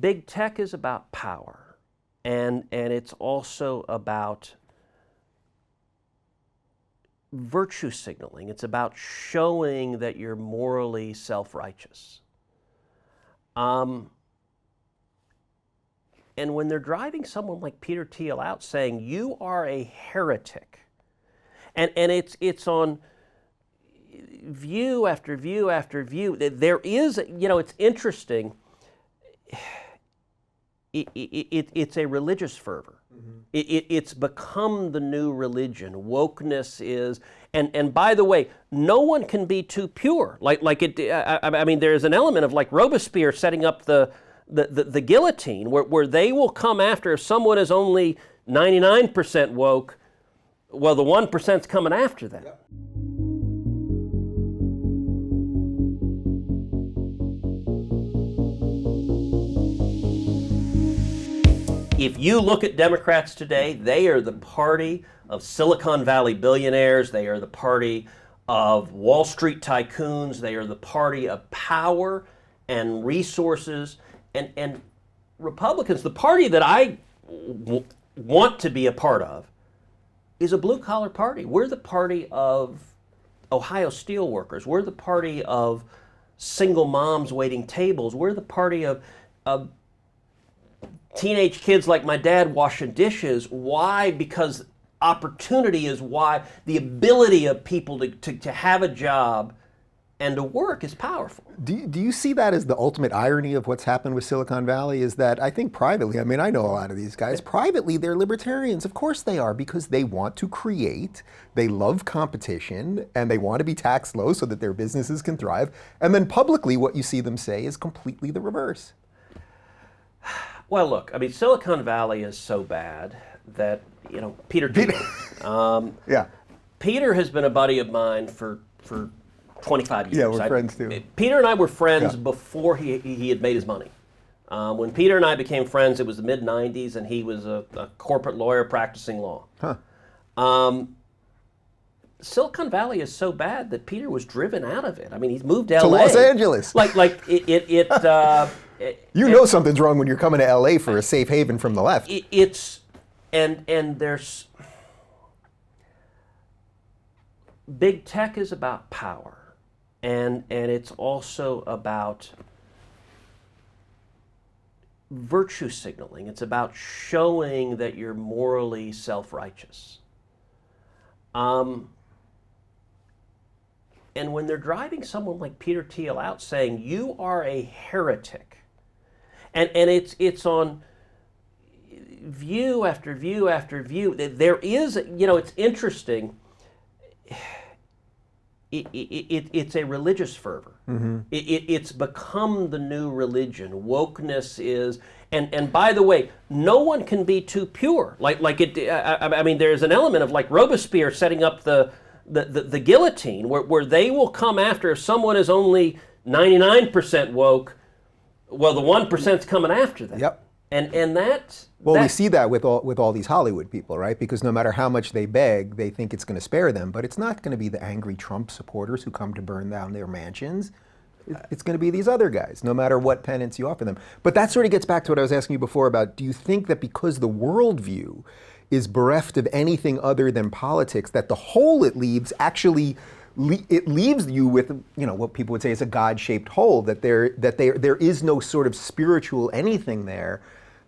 Big tech is about power, and it's also about virtue signaling. It's about showing that you're morally self-righteous. And when they're driving someone like Peter Thiel out saying, you are a heretic, and it's on view after view after view. There is, it's interesting. It's a religious fervor. Mm-hmm. It's become the new religion. Wokeness is, and by the way, no one can be too pure. I mean, there's an element of like Robespierre setting up the guillotine, where they will come after if someone is only 99% woke. Well, the 1%'s coming after them. Yep. If you look at Democrats today, they are the party of Silicon Valley billionaires. They are the party of Wall Street tycoons. They are the party of power and resources. And Republicans, the party that I want to be a part of, is a blue-collar party. We're the party of Ohio steelworkers. We're the party of single moms waiting tables. We're the party of teenage kids like my dad washing dishes. Why? Because opportunity is why. The ability of people to have a job and to work is powerful. Do you see that as the ultimate irony of what's happened with Silicon Valley? Is that I think privately, I mean, I know a lot of these guys, privately they're libertarians. Of course they are, because they want to create, they love competition, and they want to be taxed low so that their businesses can thrive. And then publicly what you see them say is completely the reverse. Well, look, I mean, Silicon Valley is so bad that, Peter Thiel. Yeah. Peter has been a buddy of mine for 25 years. Yeah, we're friends too. Peter and I were friends before he had made his money. When Peter and I became friends, it was the mid-'90s, and he was a corporate lawyer practicing law. Huh. Silicon Valley is so bad that Peter was driven out of it. I mean, he's moved to LA. To Los Angeles. You know something's wrong when you're coming to LA for a safe haven from the left. And there's big tech is about power, and it's also about virtue signaling. It's about showing that you're morally self-righteous. And when they're driving someone like Peter Thiel out saying, you are a heretic, and it's on view after view after view. There is, it's interesting. It's a religious fervor. Mm-hmm. It's become the new religion. Wokeness is, and by the way, no one can be too pure. I mean, there's an element of like Robespierre setting up the guillotine, where they will come after if someone is only 99% woke. Well, the 1%'s coming after them. Yep. And that's... Well, we see that with all these Hollywood people, right? Because no matter how much they beg, they think it's going to spare them. But it's not going to be the angry Trump supporters who come to burn down their mansions. It's going to be these other guys, no matter what penance you offer them. But that sort of gets back to what I was asking you before about, do you think that because the worldview is bereft of anything other than politics, that the hole it leaves actually... it leaves you with, what people would say is a God-shaped hole, that there is no sort of spiritual anything there.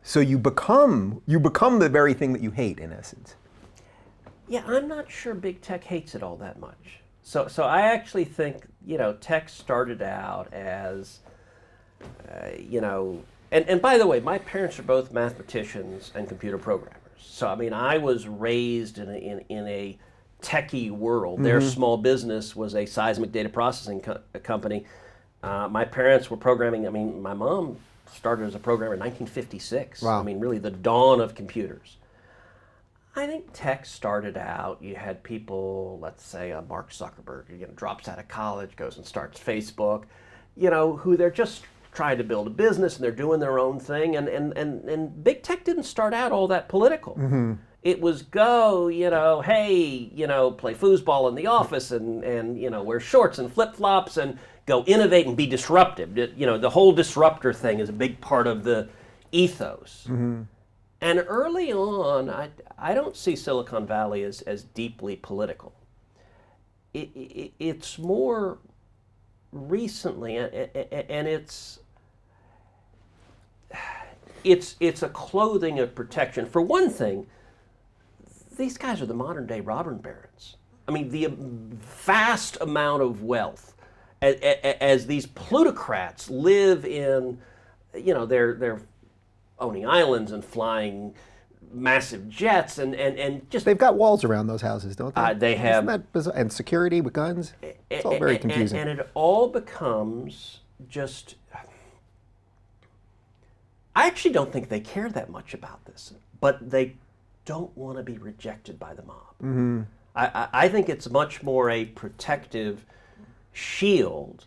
So you become the very thing that you hate, in essence. Yeah, I'm not sure big tech hates it all that much. So I actually think, tech started out as, and by the way, my parents are both mathematicians and computer programmers. So I mean, I was raised in a techie world. Mm-hmm. Their small business was a seismic data processing company. My parents were programming. I mean, my mom started as a programmer in 1956. Wow. I mean, really the dawn of computers. I think tech started out, you had people, let's say Mark Zuckerberg, drops out of college, goes and starts Facebook, who they're just trying to build a business and they're doing their own thing. And big tech didn't start out all that political. Mm-hmm. It was go, hey, play foosball in the office and wear shorts and flip-flops and go innovate and be disruptive. The whole disruptor thing is a big part of the ethos. Mm-hmm. And early on, I don't see Silicon Valley as deeply political. It's more recently, and it's a clothing of protection. For one thing, these guys are the modern day robber barons. I mean, the vast amount of wealth as these plutocrats live in, they're owning islands and flying massive jets and just... They've got walls around those houses, don't they? They have. Isn't that bizarre? And security with guns? It's all very confusing. And it all becomes just... I actually don't think they care that much about this, but they don't want to be rejected by the mob. Mm-hmm. I think it's much more a protective shield,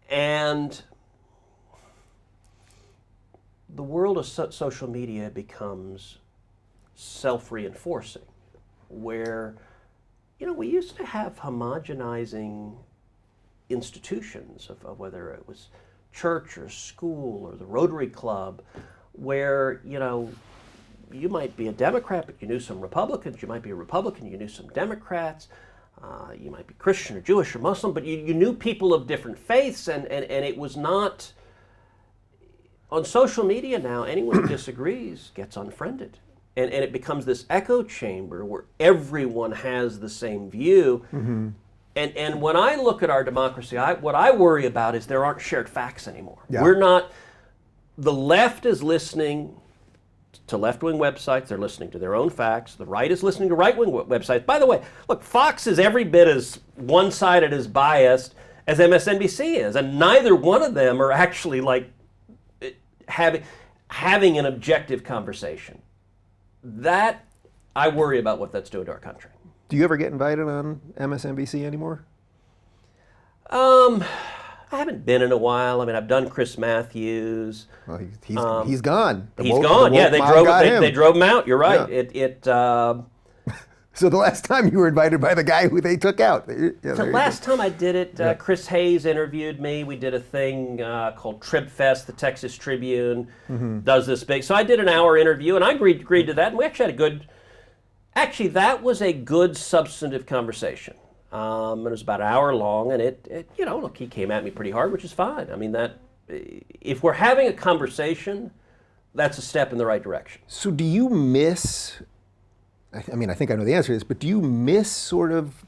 and the world of social media becomes self-reinforcing, where, we used to have homogenizing institutions of whether it was church or school or the Rotary Club, where, you might be a Democrat, but you knew some Republicans. You might be a Republican, you knew some Democrats. You might be Christian or Jewish or Muslim, but you knew people of different faiths, and it was not... On social media now, anyone who disagrees gets unfriended. And it becomes this echo chamber where everyone has the same view. Mm-hmm. And when I look at our democracy, what I worry about is there aren't shared facts anymore. Yeah. The left is listening to left-wing websites, they're listening to their own facts. The right is listening to right-wing websites. By the way, look, Fox is every bit as one-sided, as biased as MSNBC is, and neither one of them are actually having an objective conversation. That, I worry about what that's doing to our country. Do you ever get invited on MSNBC anymore? I haven't been in a while. I mean, I've done Chris Matthews. Well, he's gone. He's gone. Yeah, they drove him out. You're right. Yeah. So the last time you were invited by the guy who they took out. The last time I did it, Chris Hayes interviewed me. We did a thing called TribFest. The Texas Tribune does this big. So I did an hour interview, and I agreed to that. And we actually had a good. Actually, that was a good substantive conversation. It was about an hour long, and look, he came at me pretty hard, which is fine. I mean, if we're having a conversation, that's a step in the right direction. So do you miss, I mean, I think I know the answer to this, but do you miss sort of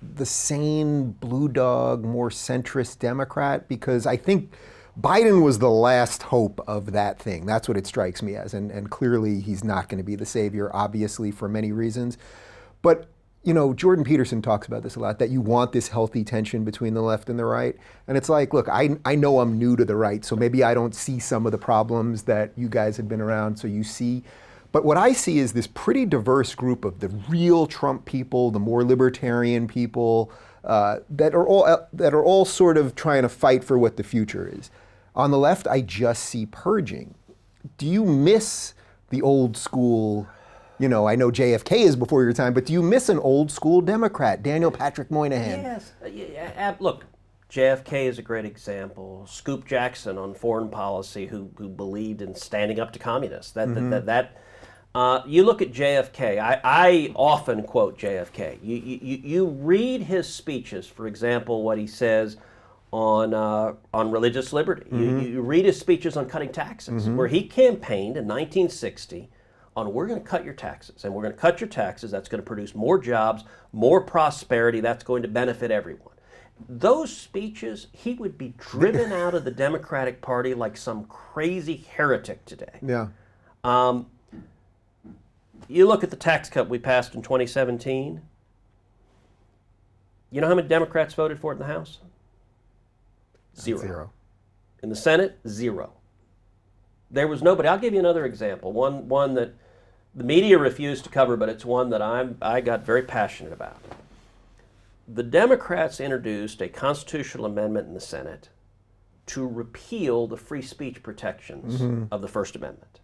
the sane blue dog, more centrist Democrat? Because I think Biden was the last hope of that thing. That's what it strikes me as. And clearly he's not going to be the savior, obviously, for many reasons. But Jordan Peterson talks about this a lot, that you want this healthy tension between the left and the right. And it's like, look, I know I'm new to the right, so maybe I don't see some of the problems that you guys have been around, so you see. But what I see is this pretty diverse group of the real Trump people, the more libertarian people, that are all sort of trying to fight for what the future is. On the left, I just see purging. Do you miss the old school? I know JFK is before your time, but do you miss an old school Democrat, Daniel Patrick Moynihan? Yes. Look, JFK is a great example. Scoop Jackson on foreign policy, who believed in standing up to communists. You look at JFK. I often quote JFK. You read his speeches, for example, what he says on religious liberty. You read his speeches on cutting taxes, where he campaigned in 1960 on, we're going to cut your taxes, and we're going to cut your taxes. That's going to produce more jobs, more prosperity. That's going to benefit everyone. Those speeches, he would be driven out of the Democratic Party like some crazy heretic today. Yeah. You look at the tax cut we passed in 2017. You know how many Democrats voted for it in the House? Zero. In the Senate, 0. There was nobody. I'll give you another example. One that the media refused to cover, but it's one that I got very passionate about. The Democrats introduced a constitutional amendment in the Senate to repeal the free speech protections of the First Amendment.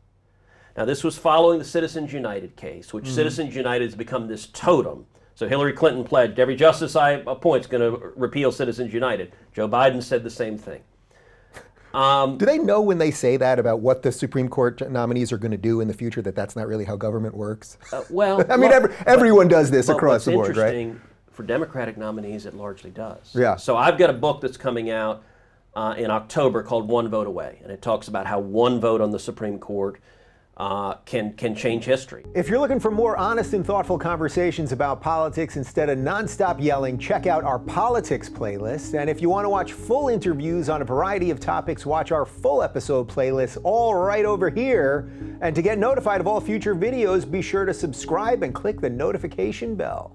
Now, this was following the Citizens United case, which Citizens United has become this totem. So Hillary Clinton pledged, every justice I appoint is going to repeal Citizens United. Joe Biden said the same thing. Do they know when they say that about what the Supreme Court nominees are going to do in the future, that that's not really how government works? Well, I mean, everyone does this across the board, right? Interesting, for Democratic nominees, it largely does. Yeah. So I've got a book that's coming out in October called One Vote Away, and it talks about how one vote on the Supreme Court can change history. If you're looking for more honest and thoughtful conversations about politics instead of nonstop yelling, check out our politics playlist. And if you want to watch full interviews on a variety of topics, watch our full episode playlist, all right over here. And to get notified of all future videos, be sure to subscribe and click the notification bell.